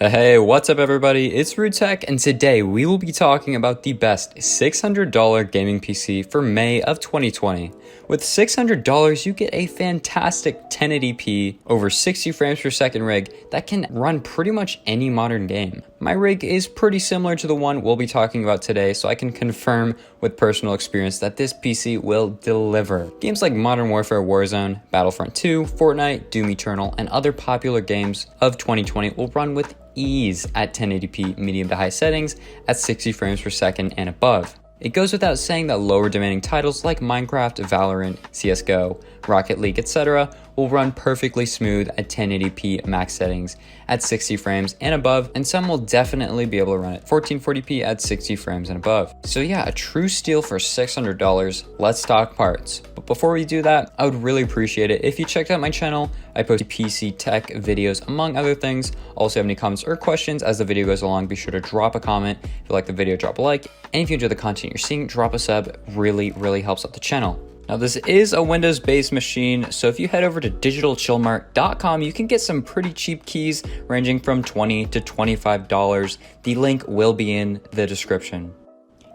Hey, what's up everybody? It's Tech, and today we will be talking about the best $600 gaming PC for May of 2020. With $600, you get a fantastic 1080p over 60 frames per second rig that can run pretty much any modern game. My rig is pretty similar to the one we'll be talking about today, so I can confirm with personal experience that this PC will deliver. Games like Modern Warfare Warzone, Battlefront 2, Fortnite, Doom Eternal, and other popular games of 2020 will run with ease at 1080p medium to high settings at 60 frames per second and above. It goes without saying that lower demanding titles like Minecraft, Valorant, CSGO, Rocket League, etc. will run perfectly smooth at 1080p max settings at 60 frames and above, and some will definitely be able to run at 1440p at 60 frames and above. So yeah, a true steal for $600. Let's talk parts. But before we do that, I would really appreciate it if you checked out my channel. I post PC tech videos among other things. Also, have any comments or questions as the video goes along, be sure to drop a comment. If you like the video, drop a like. And if you enjoy the content you're seeing, drop a sub. Really helps out the channel. Now, this is a Windows-based machine, so if you head over to digitalchillmart.com, you can get some pretty cheap keys ranging from $20 to $25. The link will be in the description.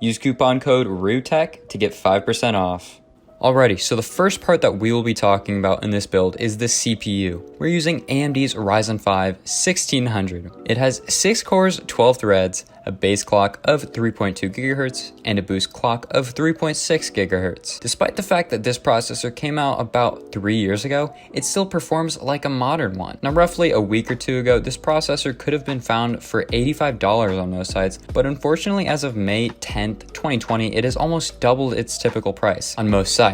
Use coupon code RUTECH to get 5% off. Alrighty, so the first part that we will be talking about in this build is the CPU. We're using AMD's Ryzen 5 1600. It has 6 cores, 12 threads, a base clock of 3.2 GHz, and a boost clock of 3.6 GHz. Despite the fact that this processor came out about 3 years ago, it still performs like a modern one. Now, roughly a week or two ago, this processor could have been found for $85 on most sites, but unfortunately as of May 10th, 2020, it has almost doubled its typical price on most sites.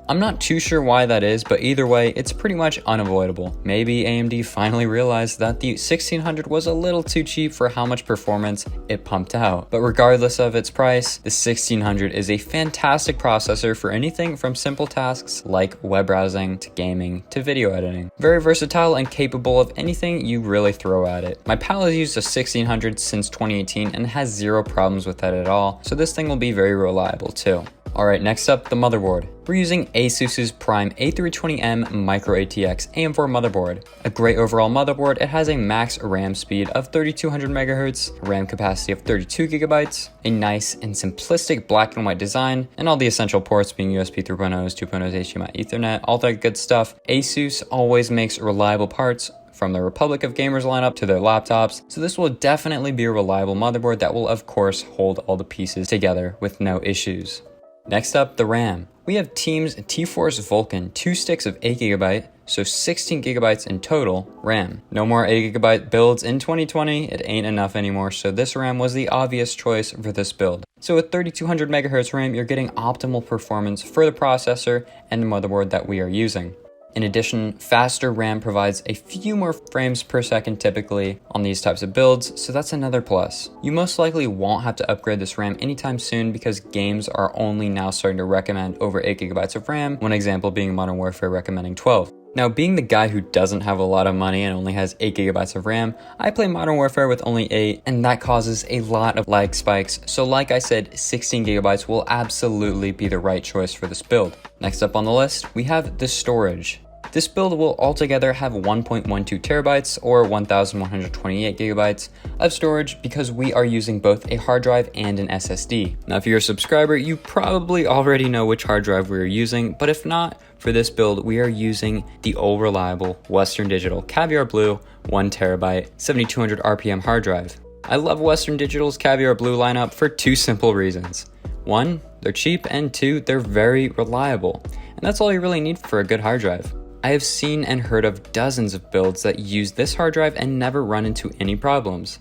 I'm not too sure why that is, but either way, it's pretty much unavoidable. Maybe AMD finally realized that the 1600 was a little too cheap for how much performance it pumped out. But regardless of its price, the 1600 is a fantastic processor for anything from simple tasks like web browsing to gaming to video editing. Very versatile and capable of anything you really throw at it. My pal has used a 1600 since 2018 and has zero problems with that at all, so this thing will be very reliable too. Alright, next up, the motherboard. We're using ASUS's Prime A320M Micro-ATX AM4 motherboard. A great overall motherboard, it has a max RAM speed of 3200 MHz, RAM capacity of 32 GB, a nice and simplistic black and white design, and all the essential ports being USB 3.0s, 2.0s, HDMI, Ethernet, all that good stuff. ASUS always makes reliable parts, from the Republic of Gamers lineup to their laptops, so this will definitely be a reliable motherboard that will of course hold all the pieces together with no issues. Next up, the RAM. We have Team's T-Force Vulcan, 2 sticks of 8GB, so 16GB in total RAM. No more 8GB builds in 2020, it ain't enough anymore, so this RAM was the obvious choice for this build. So with 3200 MHz RAM, you're getting optimal performance for the processor and the motherboard that we are using. In addition, faster RAM provides a few more frames per second typically on these types of builds, so that's another plus. You most likely won't have to upgrade this RAM anytime soon because games are only now starting to recommend over 8GB of RAM, one example being Modern Warfare recommending 12. Now, being the guy who doesn't have a lot of money and only has 8GB of RAM, I play Modern Warfare with only 8, and that causes a lot of lag spikes, so like I said, 16GB will absolutely be the right choice for this build. Next up on the list, we have the storage. This build will altogether have 1.12 terabytes or 1128 gigabytes of storage because we are using both a hard drive and an SSD. Now, if you're a subscriber, you probably already know which hard drive we are using, but if not, for this build, we are using the old reliable Western Digital Caviar Blue 1 terabyte 7200 RPM hard drive. I love Western Digital's Caviar Blue lineup for 2 simple reasons. 1, they're cheap, and 2, they're very reliable. And that's all you really need for a good hard drive. I have seen and heard of dozens of builds that use this hard drive and never run into any problems.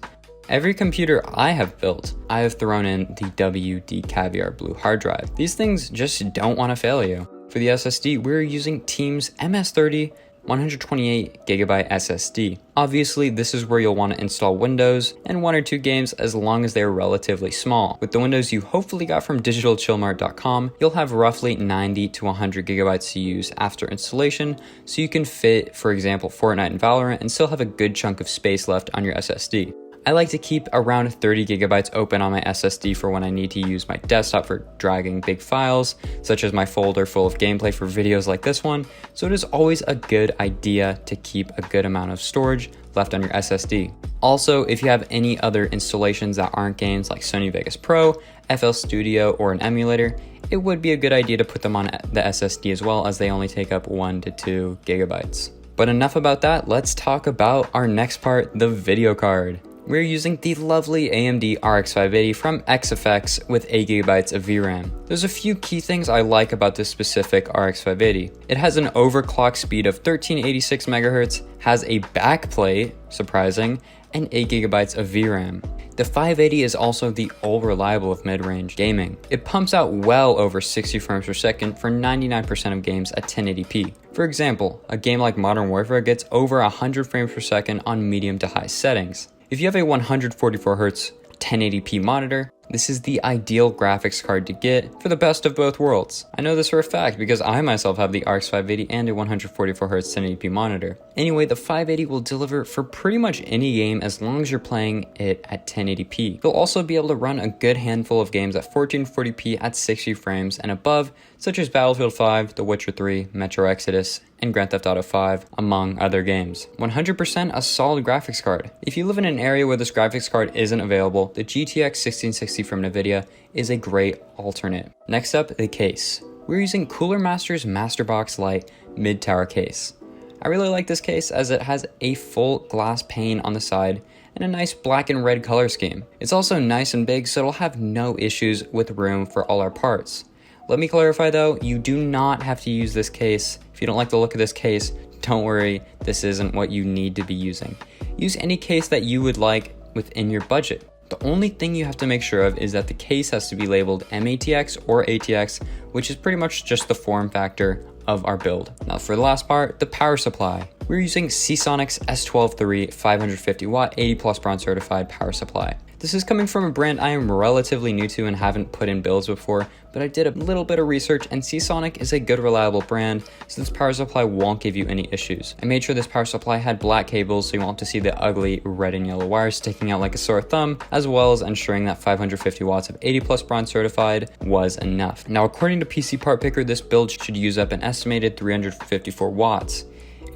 Every computer I have built, I have thrown in the WD Caviar Blue hard drive. These things just don't want to fail you. For the SSD, we're using Team's MS30 128GB SSD. Obviously, this is where you'll want to install Windows and 1 or 2 games as long as they're relatively small. With the Windows you hopefully got from digitalchillmart.com, you'll have roughly 90 to 100 gigabytes to use after installation, so you can fit, for example, Fortnite and Valorant and still have a good chunk of space left on your SSD. I like to keep around 30 gigabytes open on my SSD for when I need to use my desktop for dragging big files, such as my folder full of gameplay for videos like this one, so it is always a good idea to keep a good amount of storage left on your SSD. Also, if you have any other installations that aren't games like Sony Vegas Pro, FL Studio, or an emulator, it would be a good idea to put them on the SSD as well, as they only take up 1 to 2 gigabytes. But enough about that, let's talk about our next part, the video card. We're using the lovely AMD RX 580 from XFX with 8 gigabytes of VRAM. There's a few key things I like about this specific RX 580. It has an overclock speed of 1386 MHz, has a backplate, surprising, and 8 gigabytes of VRAM. The 580 is also the all-reliable of mid-range gaming. It pumps out well over 60 frames per second for 99% of games at 1080p. For example, a game like Modern Warfare gets over 100 frames per second on medium to high settings. If you have a 144Hz 1080p monitor, this is the ideal graphics card to get for the best of both worlds. I know this for a fact because I myself have the RX 580 and a 144Hz 1080p monitor. Anyway, the 580 will deliver for pretty much any game as long as you're playing it at 1080p. You'll also be able to run a good handful of games at 1440p at 60 frames and above, such as Battlefield 5, The Witcher 3, Metro Exodus, and Grand Theft Auto 5, among other games. 100% a solid graphics card. If you live in an area where this graphics card isn't available, the GTX 1660 from NVIDIA is a great alternate. Next up, the case. We're using Cooler Master's MasterBox Lite mid-tower case. I really like this case as it has a full glass pane on the side and a nice black and red color scheme. It's also nice and big, so it'll have no issues with room for all our parts. Let me clarify though, you do not have to use this case. If you don't like the look of this case, don't worry, this isn't what you need to be using. Use any case that you would like within your budget. The only thing you have to make sure of is that the case has to be labeled MATX or ATX, which is pretty much just the form factor of our build. Now for the last part, the power supply. We're using SeaSonic's S12-3 550 watt 80 plus bronze certified power supply. This is coming from a brand I am relatively new to and haven't put in builds before, but I did a little bit of research and SeaSonic is a good reliable brand, so this power supply won't give you any issues. I made sure this power supply had black cables so you won't have to see the ugly red and yellow wires sticking out like a sore thumb, as well as ensuring that 550 watts of 80 plus bronze certified was enough. Now according to PC Part Picker, this build should use up an estimated 354 watts.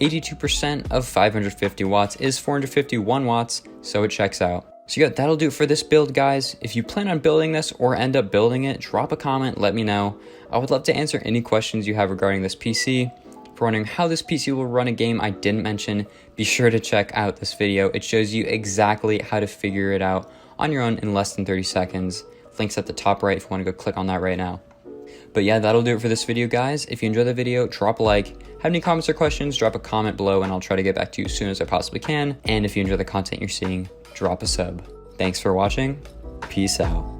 82% of 550 watts is 451 watts, so it checks out. So yeah, that'll do it for this build, guys. If you plan on building this or end up building it, drop a comment, let me know. I would love to answer any questions you have regarding this PC. If you're wondering how this PC will run a game I didn't mention, be sure to check out this video. It shows you exactly how to figure it out on your own in less than 30 seconds. Link's at the top right if you want to go click on that right now. But yeah, that'll do it for this video, guys. If you enjoyed the video, drop a like. Have any comments or questions, drop a comment below and I'll try to get back to you as soon as I possibly can. And if you enjoy the content you're seeing, drop a sub. Thanks for watching. Peace out.